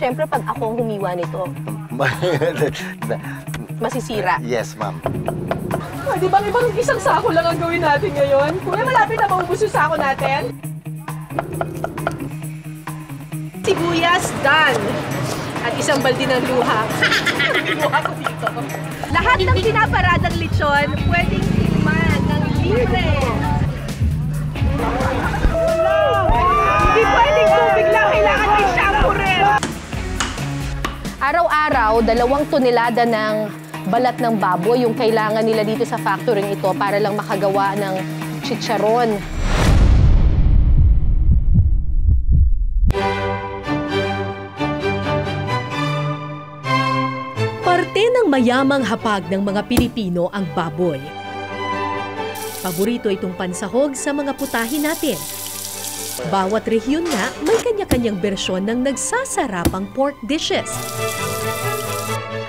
Siyempre, pag ako ang humiwa nito, masisira. Yes, ma'am. Di ba ibang isang sako lang ang gawin natin ngayon? Kuya, malapit na maubos yung sako natin. Sibuyas, done. At isang balde ng luha. Luha ko dito. Lahat ng pinaparadang lechon, pwedeng tikman ng libre. Hindi pwedeng tubig lang, kailangan may shampoo rin. Araw-araw, 2 tonelada ng balat ng baboy yung kailangan nila dito sa factory ito para lang makagawa ng chicharon. Parte ng mayamang hapag ng mga Pilipino ang baboy. Paborito itong pansahog sa mga putahe natin. Bawat rehiyon nga may kanya-kanyang bersyon ng nagsasarapang pork dishes.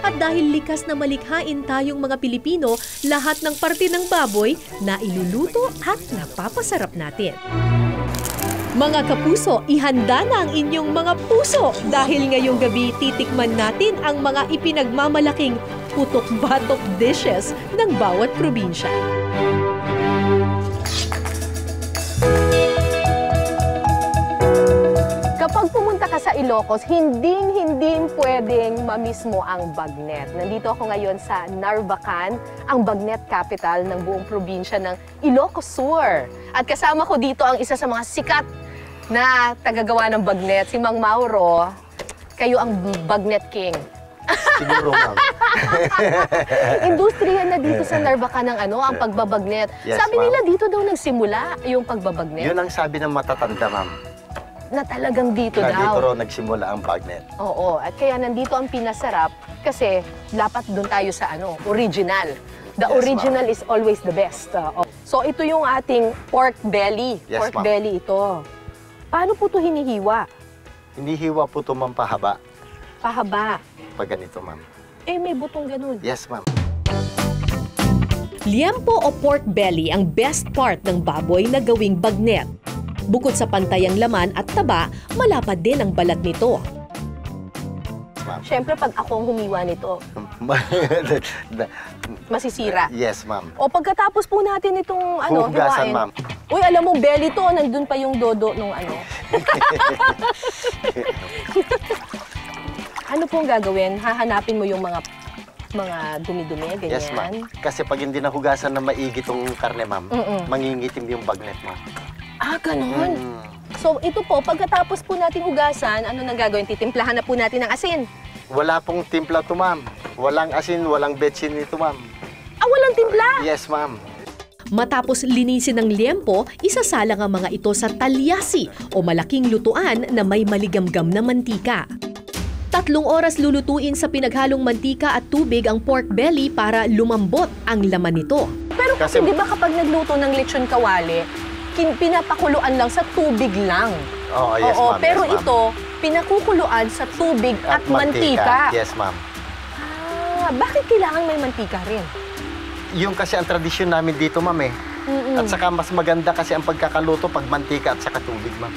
At dahil likas na malikhain tayong mga Pilipino, lahat ng parte ng baboy na iluluto at napapasarap natin. Mga kapuso, ihanda na ang inyong mga puso dahil ngayong gabi titikman natin ang mga ipinagmamalaking putok-batok dishes ng bawat probinsya. Kapag pumunta ka sa Ilocos, hindi pwedeng mamiss mo ang bagnet. Nandito ako ngayon sa Narvacan, ang bagnet capital ng buong probinsya ng Ilocos Sur. At kasama ko dito ang isa sa mga sikat na tagagawa ng bagnet, si Mang Mauro. Kayo ang bagnet king. Siguro, ma'am. Industriya na dito sa Narvacan ng ang pagbabagnet. Yes, sabi ma'am. nila dito daw nagsimula yung pagbabagnet. Yun ang sabi ng matatanda, ma'am. Na talagang dito Na daw. dito raw nagsimula ang bagnet. Oo, at kaya nandito ang pinasarap kasi dapat doon tayo sa original. The Yes, original is always the best. So ito yung ating pork belly. Yes, Pork ma'am. belly ito. Paano po ito hinihiwa? Hinihiwa po ito, ma'am, pahaba. Pahaba. Pag ganito, ma'am. Eh, may butong ganun. Yes, ma'am. Liempo o pork belly ang best part ng baboy na gawing bagnet. Bukod sa pantayang laman at taba, malapad din ang balat nito. Siyempre, pag ako ang humiwa nito, masisira. Yes, ma'am. O pagkatapos po natin itong Huhugasan, hiwain. ma'am. Uy, alam mo, belly to, nandun pa yung dodo nung Ano pong gagawin? Hahanapin mo yung mga dumi-dumi, ganyan? Yes, ma'am. Kasi pag hindi nahugasan na maigi itong karne, ma'am, mangingitim yung bagnet, ma'am. Ah, ganun. So, ito po, pagkatapos po natin hugasan, ano nang gagawin? Titimplahan na po natin ng asin. Wala pong timpla to, ma'am. Walang asin, walang betsin nito, ma'am. Ah, walang timpla? Yes, ma'am. Matapos linisin ng liempo, isasalang ang mga ito sa talyasi o malaking lutuan na may maligamgam na mantika. 3 oras lulutuin sa pinaghalong mantika at tubig ang pork belly para lumambot ang laman nito. Pero kasi di ba kapag nagluto ng lechon kawali, pinapakuluan lang sa tubig lang. Oh, yes, Oo, ma'am. pero yes, ma'am. ito, pinakukuluan sa tubig at mantika. Yes, ma'am. Ah, bakit kailangan may mantika rin? Yung kasi ang tradisyon namin dito, ma'am, eh. At saka mas maganda kasi ang pagkakaluto pag mantika at saka tubig, ma'am.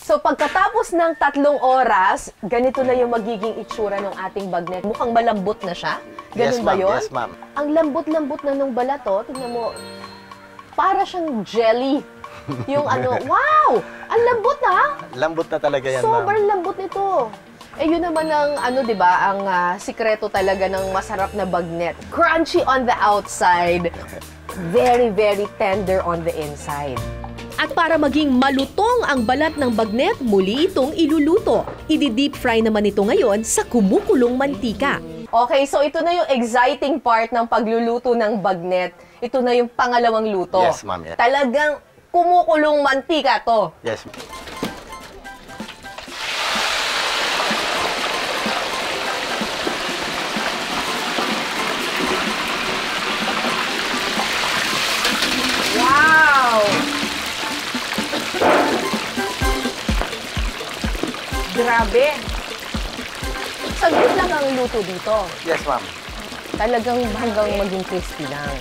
So pagkatapos ng 3 oras, ganito na yung magiging itsura ng ating bagnet. Mukhang malambot na siya. Ganun ba yun? Yes, ma'am. Ang lambot-lambot na nung balat, tingnan mo, para siyang jelly. Yung wow! Ang lambot na! Lambot na talaga yan, ma'am. Sobrang lambot nito. Eh yun naman ang di ba, ang sikreto talaga ng masarap na bagnet. Crunchy on the outside, very, very tender on the inside. At para maging malutong ang balat ng bagnet, muli itong iluluto. Idi-deep fry naman ito ngayon sa kumukulong mantika. Okay, so ito na yung exciting part ng pagluluto ng bagnet. Ito na yung pangalawang luto. Yes, ma'am. Yes. Talagang kumukulong mantika to. Yes. Wow! Grabe! Saglit lang ang luto dito. Yes, ma'am. Talagang hanggang maging crispy lang.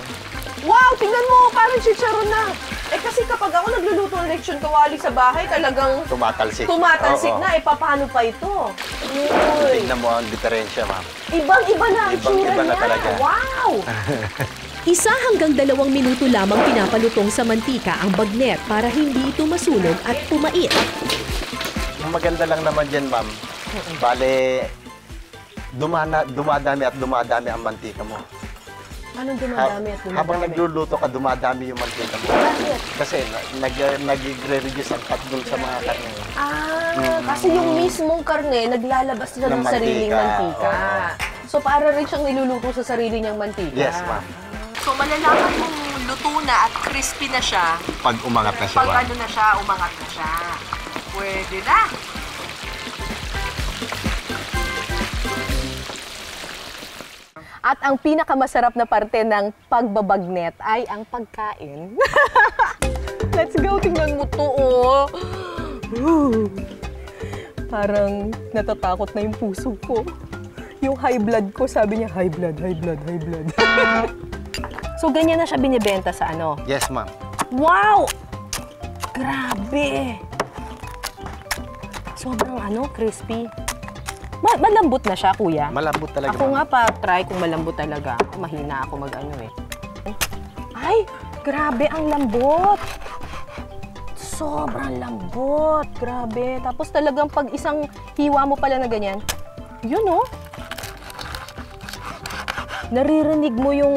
Wow! Tingnan mo! Parang chicharon na! Eh kasi kapag ako nagluluto ng lechon kawali sa bahay, talagang Tumatalsik. tumatalsik Oo. na. Eh, paano pa ito? Uy. Tignan mo ang diferensya, ma'am. Ibang-iba na ang Ibang-iba itsura na niya. talaga. Wow! 1 hanggang 2 minuto lamang pinapalutong sa mantika ang bagnet para hindi ito masunog at pumait. Ang maganda lang naman dyan, ma'am. Bale, dumadami at dumadami ang mantika mo. Anong dumadami at dumadami? Habang nagluluto ka, dumadami yung mantika mo. Bakit? Kasi nag-reduce ang fat dun sa mga karne. Kasi yung mismong karne, naglalabas na ng Ng sariling mantika. mantika. So, para rin siyang niluluto sa sarili niyang mantika. Yes, ma'am. So, malalaman mong luto na at crispy na siya. Pag umangat na siya, Pag ma'am. ano na siya, umangat na siya. Pwede na. At ang pinakamasarap na parte ng pagbabagnet ay ang pagkain. Let's go, tingnan mo to, oh. Parang natatakot na yung puso ko. Yung high blood ko, sabi niya, high blood, high blood, high blood. So, ganyan na siya binibenta sa ano? Yes, ma'am. Wow! Grabe! Sobrang crispy. Malambot na siya, kuya. Malambot talaga, Ako ma'am. nga pa-try kung malambot talaga. Mahina ako mag-ano eh. Ay! Grabe, ang lambot! Sobrang lambot. Grabe. Tapos talagang pag isang hiwa mo pala na ganyan, yun oh. Naririnig mo yung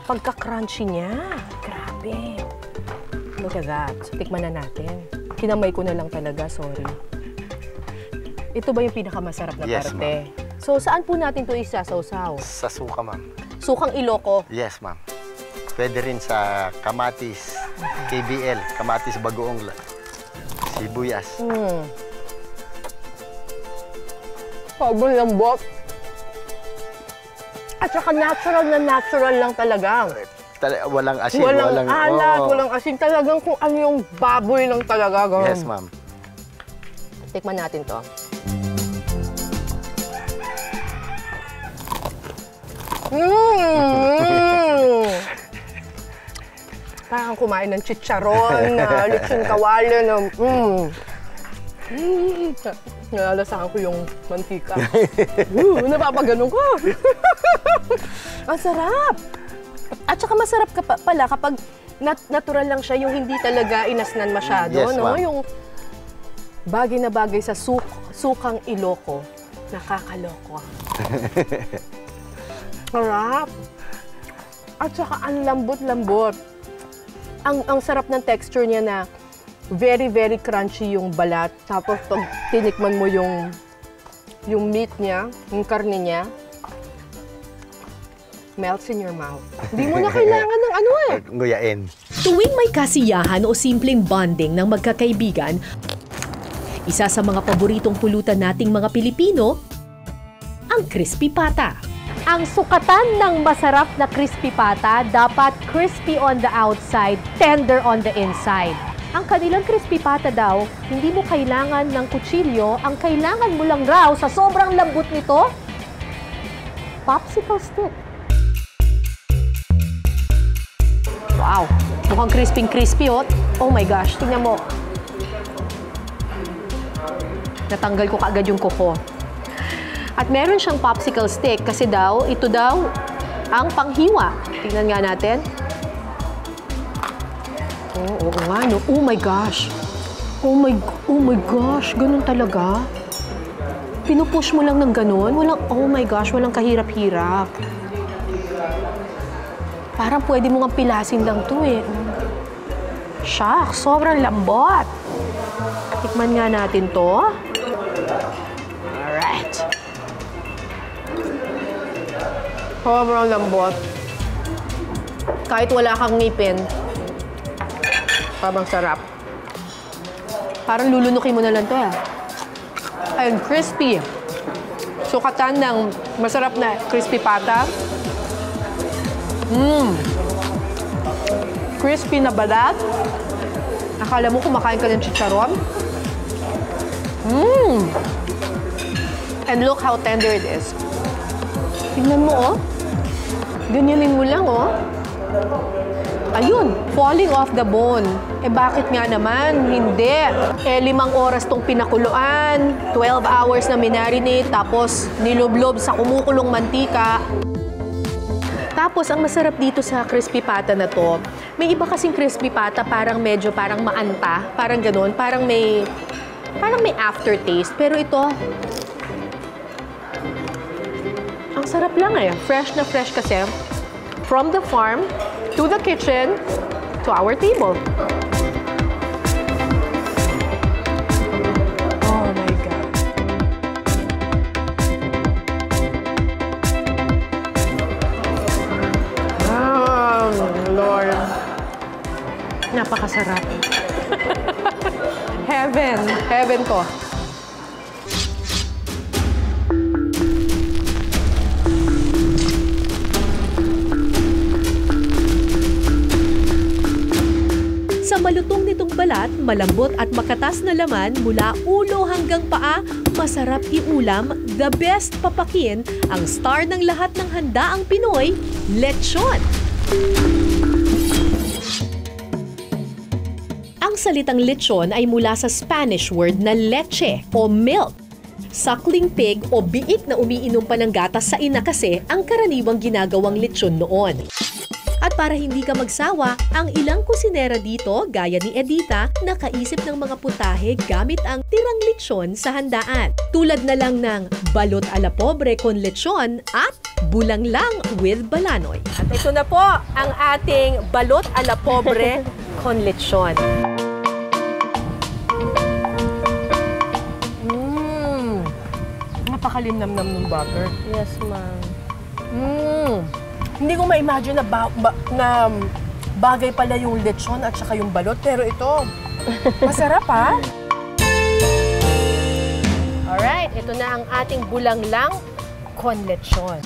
pagka-crunchy niya. Grabe. Look at that. So, tikman na natin. Kinamay ko na lang talaga, sorry. Ito ba yung pinakamasarap na Yes, parte? So, saan po natin ito isasawsaw? Sa suka, ma'am. Sukang Iloco. Yes, ma'am. Pwede rin sa kamatis, KBL, kamatis bagoong sibuyas. Sobrang lambot. At saka natural na natural lang talaga. Walang asin, Walang alat, Oo. walang asin. Talagang kung ano yung baboy lang talaga. Ganun. Yes, ma'am. Tikman natin to. Parang kumain ng chicharon, lechon kawali, nalalasahan ko yung mantika. Napapaganon ko. Ang sarap! At saka masarap ka pala kapag natural lang siya, yung hindi talaga inasnan masyado. Yes, no? ma'am. Yung bagay na bagay sa sukang Iloco, nakakaloko. Sarap! At saka ang lambot-lambot. Ang sarap ng texture niya na very, very crunchy yung balat. Tapos pag tinikman mo yung meat niya, yung karne niya, melts in your mouth. Hindi mo na kailangan ng ano eh. Nguyain. Tuwing may kasiyahan o simpleng bonding ng magkakaibigan, isa sa mga paboritong pulutan nating mga Pilipino, ang crispy pata. Ang sukatan ng masarap na crispy pata, dapat crispy on the outside, tender on the inside. Ang kanilang crispy pata daw, hindi mo kailangan ng kutsilyo, ang kailangan mo lang raw sa sobrang lambot nito, popsicle stick. Wow! Mukhang crispy-crispy, oh. Oh my gosh, tingnan mo. Natanggal ko kaagad yung kuko. At meron siyang popsicle stick kasi daw, ito daw ang panghiwa. Tingnan nga natin. Oo nga, no? Oh my gosh! Oh my gosh! Ganun talaga? Pinupush mo lang ng ganun? Oh my gosh, walang kahirap-hirap. Parang pwede mo nga pilasin lang to eh. Shucks, sobrang lambot. Tikman nga natin to. Alright. Sobrang lambot. Kahit wala kang ngipin, sobrang sarap. Parang lulunukin mo na lang to eh. Ayun, crispy. Sukatan ng masarap na crispy pata. Crispy na balat. Akala mo kumakain ka ng chicharon. And look how tender it is. Tingnan mo, oh. Ganyanin mo lang, oh. Ayun, falling off the bone. Eh bakit nga naman? Hindi. Eh 5 oras tong pinakuluan, 12 hours na minarinate, tapos niloblob sa kumukulong mantika. Tapos, ang masarap dito sa crispy pata na to, may iba kasing crispy pata parang medyo parang maanta, parang ganun, parang may aftertaste. Pero ito, ang sarap lang eh. Fresh na fresh kasi. From the farm, to the kitchen, to our table. Oh my God. Lord. Napakasarap. Heaven. Heaven ko. Sa malutong nitong balat, malambot at makatas na laman mula ulo hanggang paa, masarap iulam, the best papakin, ang star ng lahat ng handaang Pinoy, lechon. Ang salitang lechon ay mula sa Spanish word na leche o milk. Suckling pig o biik na umiinom pa ng gatas sa ina kasi ang karaniwang ginagawang lechon noon. At para hindi ka magsawa, ang ilang kusinera dito, gaya ni Edita, nakaisip ng mga putahe gamit ang tirang lechon sa handaan. Tulad na lang ng balot a la pobre con lechon at bulanglang with balanoy. At ito na po ang ating balot a la pobre con lechon. Napakalinamnam ng butter. Yes, ma'am. Hindi ko ma-imagine na bagay pala yung lechon at saka yung balot. Pero ito, masarap ha? Alright, ito na ang ating bulanglang con lechon.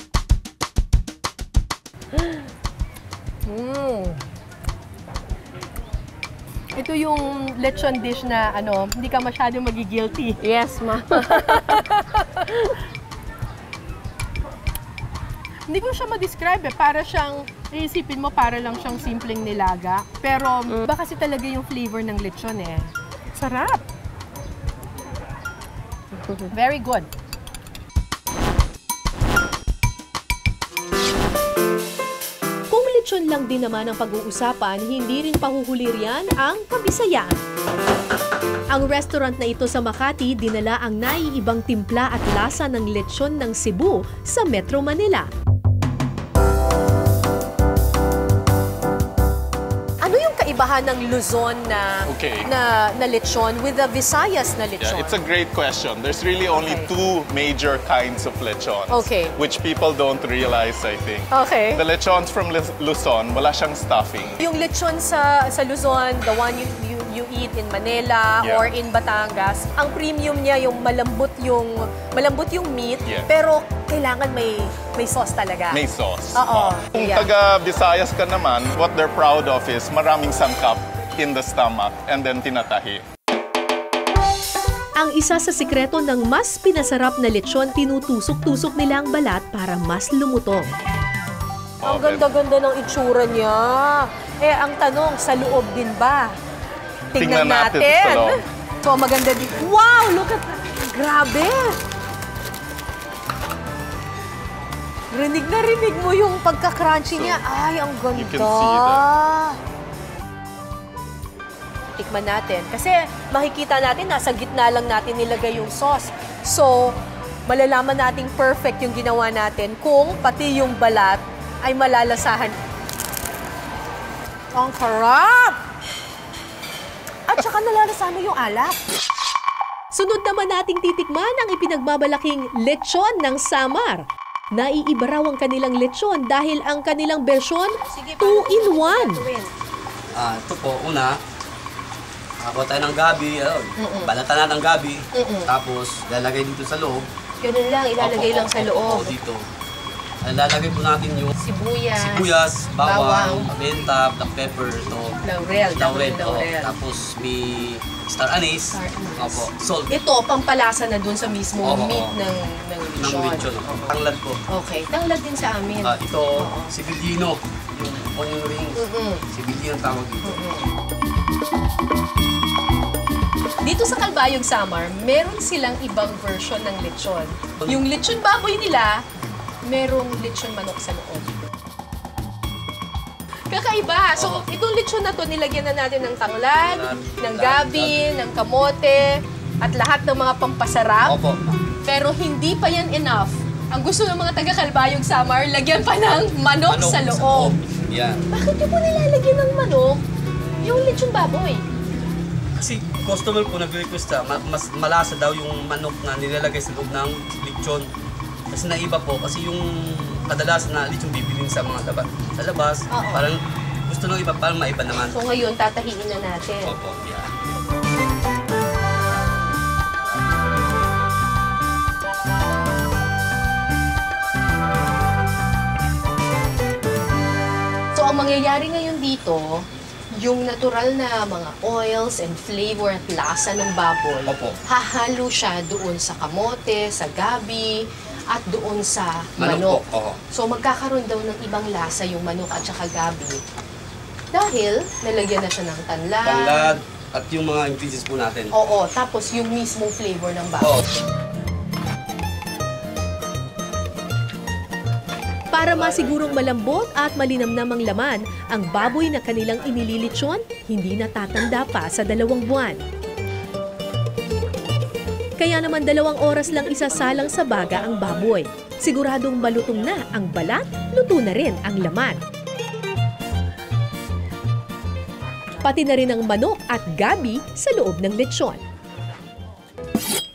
Ito yung lechon dish na hindi ka masyadong magigilty. Yes, ma'am. Hindi ko siya ma-describe eh. Para siyang, iisipin mo, para lang siyang simpleng nilaga. Pero, iba kasi talaga yung flavor ng lechon eh. Sarap! Very good. Kung lechon lang din naman ang pag-uusapan, hindi rin pahuhulir yan ang Kabisayan. Ang restaurant na ito sa Makati dinala ang naiibang timpla at lasa ng lechon ng Cebu sa Metro Manila. Ano yung kaibahan ng Luzon na lechon with the Visayas na lechon? Yeah, it's a great question. There's really only two major kinds of lechons, which people don't realize, I think. Okay. The lechons from Luzon, wala siyang stuffing. Yung lechon sa Luzon, the one you eat in Manila or in Batangas, ang premium niya yung malambot yung meat, pero kailangan may sauce talaga. May sauce. Oo. Kung taga Visayas ka naman, what they're proud of is maraming sangkap in the stomach and then tinatahi. Ang isa sa sikreto ng mas pinasarap na lechon, tinutusok-tusok nila ang balat para mas lumutong. Ang ganda-ganda ng itsura niya. Eh, ang tanong, sa loob din ba? Tingnan natin. Sa loob. So, maganda din. Wow! Look at that! Grabe! Rinig na rinig mo yung pagka-crunchy niya. Ay, ang ganda! You can see that. Tikman natin. Kasi makikita natin, nasa gitna lang natin nilagay yung sauce. So, malalaman nating perfect yung ginawa natin kung pati yung balat ay malalasahan. Ang sarap! At saka nalalasahan mo yung alak. Sunod naman nating titikman ang ipinagbabalaking lechon ng Samar. Naiiba raw ang kanilang lechon dahil ang kanilang bersyon 2-in-1. Ito po, una, ako tayo ng gabi, balatan na ng gabi, tapos lalagay dito sa loob. Ganun lang, ilalagay lang sa loob. Dito. Lalagay po natin yung Sibuyas, bawang, menta, black pepper, laurel. tapos may star anise, salt. Ito, pampalasa na dun sa mismo meat ng lechon. Tanglad po. Okay, tanglad din sa amin. Ito, sibillino, yung onion rings. Civilian tawag dito. Dito sa Calbayog Samar, meron silang ibang version ng lechon. Yung lechon baboy nila, merong lechon manok sa loob. Kakaiba. So, itong lechon na to, nilagyan na natin ng tanglad, ng gabi, ng kamote, at lahat ng mga pampasarap. Opo. Pero hindi pa yan enough. Ang gusto ng mga taga-Calbayog Samar, lagyan pa ng manok sa loob. Yan. Bakit yung po nilalagyan ng manok yung lechon baboy? Kasi customer po nag-request mas malasa daw yung manok na nilalagay sa loob ng lechon. Kasi naiba po, kasi yung kadalasan na lechon bibilin sa mga labas, parang gusto ng iba, parang maiba naman. So ngayon, tatahiin na natin. Opo, yeah. So ang mangyayari ngayon dito, yung natural na mga oils and flavor at lasa ng baboy, hahalo siya doon sa kamote, sa gabi, at doon sa manok. So magkakaroon daw ng ibang lasa yung manok at saka gabi. Dahil nalagyan na siya ng tanlad. Tanlad at yung mga ingredients po natin. Oo, tapos yung mismong flavor ng baboy. Para masigurong malambot at malinamnam ang laman, ang baboy na kanilang inililitsyon hindi natatanda pa sa 2 buwan. Kaya naman 2 oras lang isasalang sa baga ang baboy. Siguradong malutong na ang balat, luto na rin ang laman. Pati na rin ang manok at gabi sa loob ng lechon.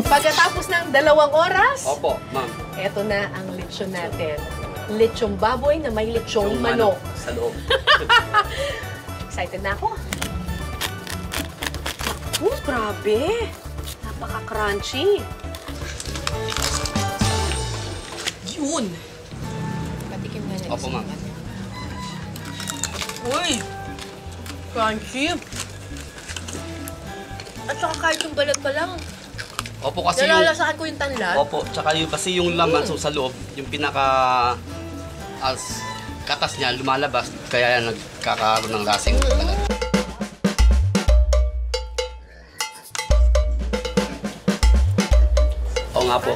Pagkatapos ng 2 oras, Opo, ma'am. eto na ang lechon natin. Lechong baboy na may lechong manok. Sa loob. Excited na ako. Grabe! Napaka-crunchy. Yun! Patikim na rin. Opo, ma'am. Uy! Crunchy! At saka kahit yung balat pa lang, Opo, kasi nalalasahan ko yung tanlad. Opo, tsaka yung, kasi yung laman so, sa loob, yung pinaka katas niya lumalabas, kaya nagkakaroon ng lasing. Oo nga po.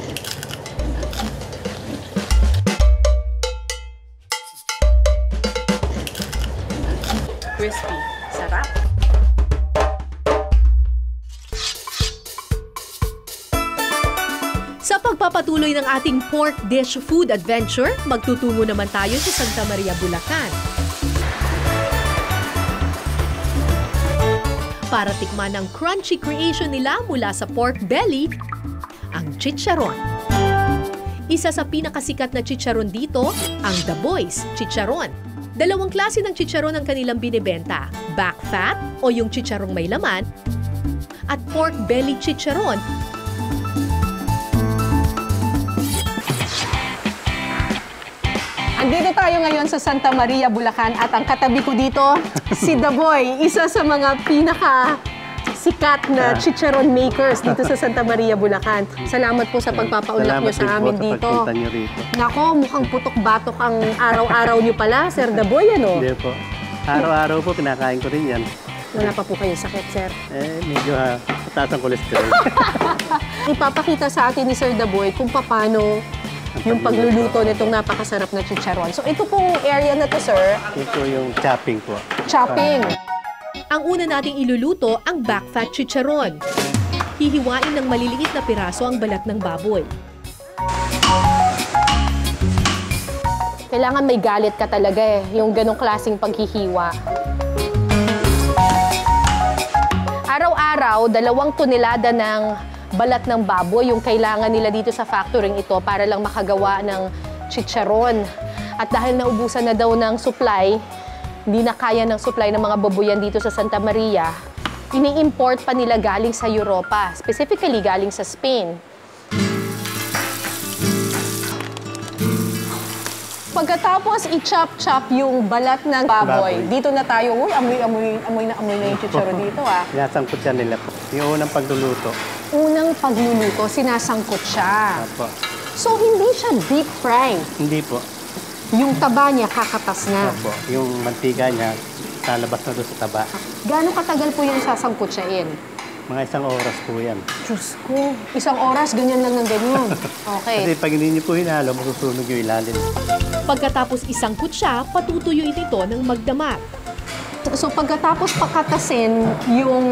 Crispy. Sarap. Sa pagpapatuloy ng ating pork dish food adventure, magtutungo naman tayo sa Santa Maria, Bulacan. Para tikman ang crunchy creation nila mula sa pork belly, ang chicharon. Isa sa pinakasikat na chicharon dito, ang The Boys Chicharon. 2 klase ng chicharon ang kanilang binibenta, back fat o yung chicharong may laman, at pork belly chicharon. Andito tayo ngayon sa Santa Maria, Bulacan at ang katabi ko dito, si The Boy, isa sa mga pinaka-sikat na chicharon makers dito sa Santa Maria, Bulacan. Salamat po sa pagpapaunlak niyo sa amin dito. Salamat din po sa pagpunta niyo rito. Nako, mukhang putok-batok ang araw-araw niyo pala, Sir The Boy, ano? Hindi po. Araw-araw po, kinakain ko rin yan. Wala pa po kayong sakit, Sir. Medyo mataas ang cholesterol. Ipapakita sa atin ni Sir The Boy kung paano yung pagluluto nitong napakasarap na chicharon. So ito pong area na to, sir. Ito yung chopping po. Chopping. Ang una nating iluluto ang back fat chicharon. Hihiwain ng maliliit na piraso ang balat ng baboy. Kailangan may galit ka talaga yung ganong klaseng paghihiwa. Araw-araw, 2 tonelada ng balat ng baboy yung kailangan nila dito sa factory ito para lang makagawa ng chicharon. At dahil naubusan na daw ng supply, hindi na kaya ng supply ng mga baboyan dito sa Santa Maria, ini-import pa nila galing sa Europa, specifically galing sa Spain. Pagkatapos i-chop-chop yung balat ng baboy, dito na tayo, uy, amoy na yung chicharon dito, ah. Sinasangkot yan nila po. Yung unang pagluluto. Unang pagluluto, sinasangkot siya. Apo. So, hindi siya deep fry. Hindi po. Yung taba niya, kakatas na. Opo. Yung mantika niya, lalabas na doon sa taba. Gaano katagal po yung sasangkutsain? Mga 1 oras po yan. Diyos ko, 1 oras, ganyan lang ng ganyan. Okay. Kasi pag hindi niyo po hinalo, masusunog yung ilalim. Pagkatapos isang kutsa, patutuyuin ito ng magdamag. So pagkatapos pakatasin yung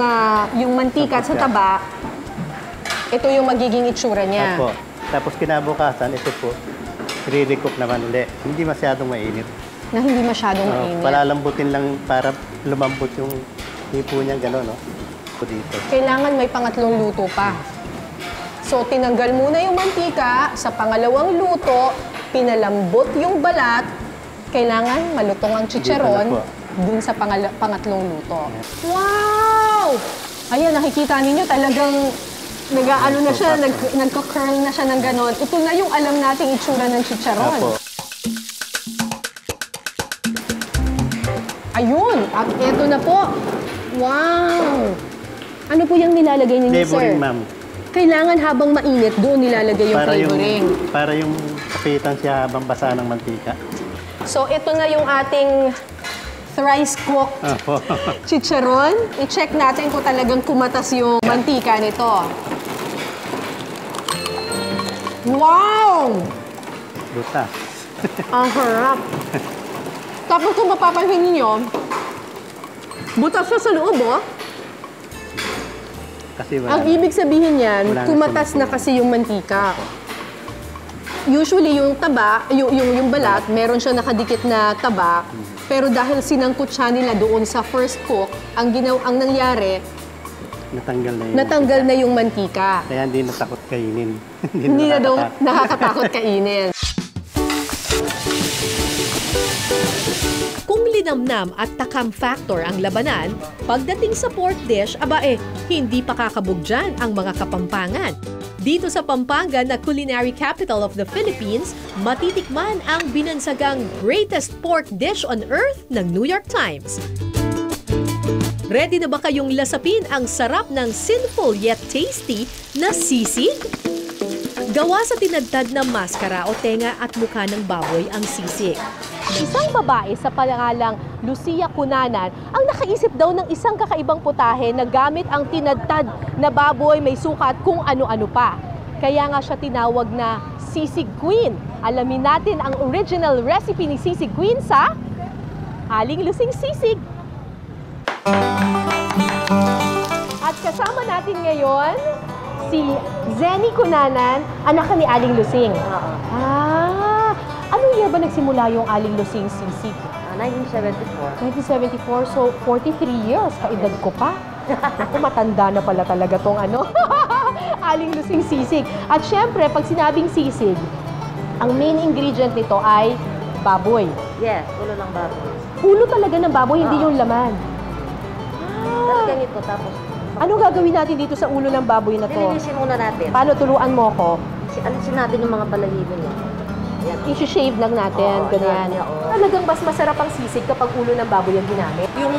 mantika sa taba, ito yung magiging itsura niya. Opo. Tapos kinabukasan, ito po, i-recook naman ulit. Hindi masyadong mainit. Na hindi masyadong mainit. Palalambutin lang para lumambot yung hipo niya, gano'n, no? Dito. Kailangan may pangatlong luto pa. So tinanggal muna yung mantika, sa pangalawang luto, pinalambot yung balat, kailangan malutong ang chicharon dun sa pangatlong luto. Wow! Ayan, nakikita ninyo talagang nag-ano na siya, nagko-curl na siya ng ganon. Ito na yung alam nating itsura ng chicharon. Opo. Ayun! At eto na po. Wow! Ano po yung nilalagay ninyo, sir? Flavoring, ma'am. Kailangan habang mainit, doon nilalagay yung flavoring. Para yung kapitan siya habang basa ng mantika. So, ito na yung ating thrice cooked Opo. chicharon. I-check natin kung talagang kumatas yung mantika nito. Wow! Butas. Ang harap. Tapos kung mapapansin niyo, butas siya sa loob, oh. Kasi Ang ibig sabihin niyan, wala na kumatas na kasi yung mantika. Usually, yung taba, yung balat, meron siya nakadikit na taba, pero dahil sinangkot siya nila doon sa first cook, ang nangyari, natanggal na yung mantika. Kaya hindi natakot kainin. Hindi na daw nakakatakot kainin. Kung linamnam at takam factor ang labanan, pagdating sa pork dish, hindi pa kakabog dyan ang mga Kapampangan. Dito sa Pampanga na culinary capital of the Philippines, matitikman ang binansagang greatest pork dish on earth ng New York Times. Ready na ba kayong lasapin ang sarap ng sinful yet tasty na sisig? Gawa sa tinadtad na maskara o tenga at mukha ng baboy ang sisig. Isang babae sa pangalang Lucia Cunanan ang nakaisip daw ng isang kakaibang putahe na gamit ang tinadtad na baboy, may suka at kung ano-ano pa. Kaya nga siya tinawag na Sisig Queen. Alamin natin ang original recipe ni Sisig Queen sa Aling Lusing Sisig. At kasama natin ngayon si Zenny Cunanan, anak ni Aling Lusing. Anong year ba nagsimula yung Aling Lusing Sisig? 1974. 1974, so 43 years, kaedad ko pa. Ako, matanda na pala talaga tong Aling Lusing Sisig. At syempre, pag sinabing sisig, ang main ingredient nito ay baboy. Yes, ulo ng baboy. Ulo talaga ng baboy, hindi yung laman. Talagang ito, tapos Anong gagawin natin dito sa ulo ng baboy na to? lilinisin muna natin. Paano, turuan mo ko? Alisin natin yung mga balahibo niya. Yan. I-shave lang natin, Oo, ganyan. oo. Talagang mas masarap ang sisig kapag ulo ng baboy ang ginamit. Yung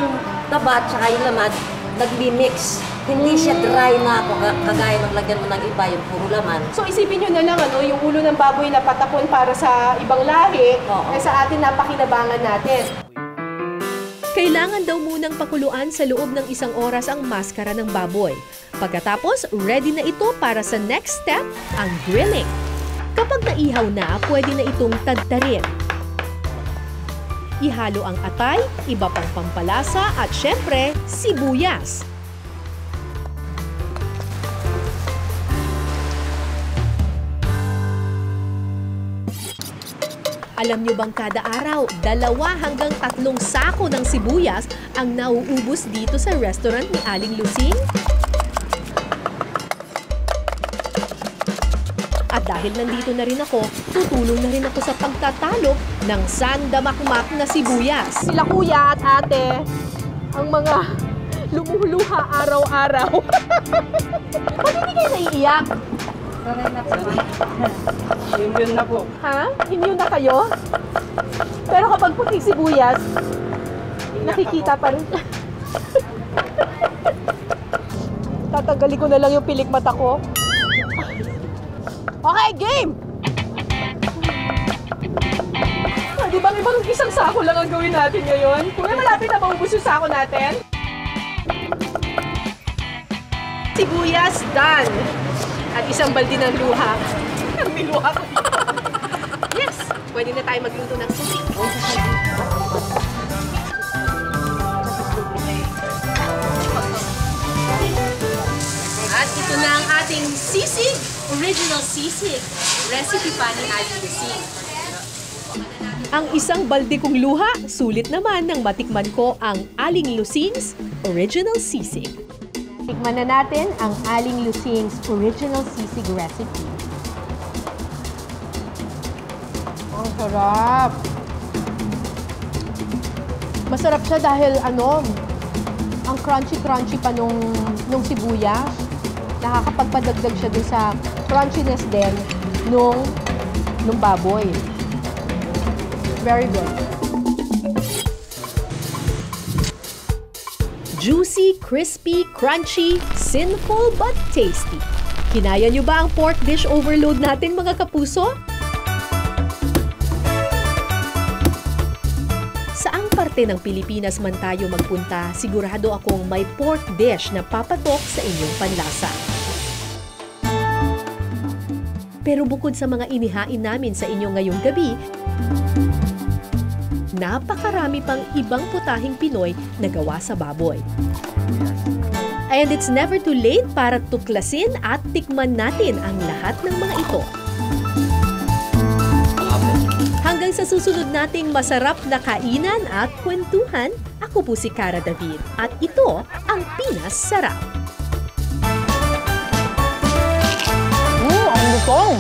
taba at saka yung laman, nagbi-mix. Hindi siya dry na kagaya ng lagyan mo ng iba, yung puro laman. So isipin nyo na lang, yung ulo ng baboy na patapon para sa ibang lahi, Oo. sa atin napakinabangan natin. Kailangan daw munang pakuluan sa loob ng 1 oras ang maskara ng baboy. Pagkatapos, ready na ito para sa next step, ang grilling. Kapag naihaw na, pwede na itong tadtarin. Ihalo ang atay, iba pang pampalasa at syempre, sibuyas. Alam nyo bang kada araw, 2 hanggang 3 sako ng sibuyas ang nauubos dito sa restaurant ni Aling Lusing? At dahil nandito na rin ako, tutulong na rin ako sa pagtatalo ng sandamakmak na sibuyas. Sila kuya at ate, ang mga lumuluha araw-araw. Ba't hindi kayo naiiyak? Yun na po. Ha? Immune na kayo? Pero kapag puting sibuyas, nakikita pa rin. Tatanggalin ko na lang yung pilik mata ko. Okay, game! Di ba ibang isang sako lang ang gawin natin ngayon? Kuya, malapit na maubos yung sako natin. Sibuyas, done. At isang balde ng luha. Ang niluha ko. Yes! Pwede na tayo magluto ng sushi. At ito na ang ating sisig. Original sisig. Recipe pa ni Ate Lucy. Ang isang balde kong luha, sulit naman nang matikman ko ang Aling Lusing's Original Sisig. Tikman na natin ang Aling Lusing's Original Sisig recipe. Ang sarap! Masarap siya dahil ang crunchy-crunchy pa nung sibuyas. Nakakapagpadagdag siya dun sa crunchiness din nung baboy. Very good. Juicy, crispy, crunchy, sinful but tasty. Kinaya nyo ba ang pork dish overload natin mga kapuso? Saang parte ng Pilipinas man tayo magpunta, sigurado akong may pork dish na papatok sa inyong panlasa. Pero bukod sa mga inihain namin sa inyo ngayong gabi, napakarami pang ibang putahing Pinoy na gawa sa baboy. And it's never too late para tuklasin at tikman natin ang lahat ng mga ito. Hanggang sa susunod nating masarap na kainan at kwentuhan, ako po si Cara David at ito ang Pinas Sarap. Ang lutong!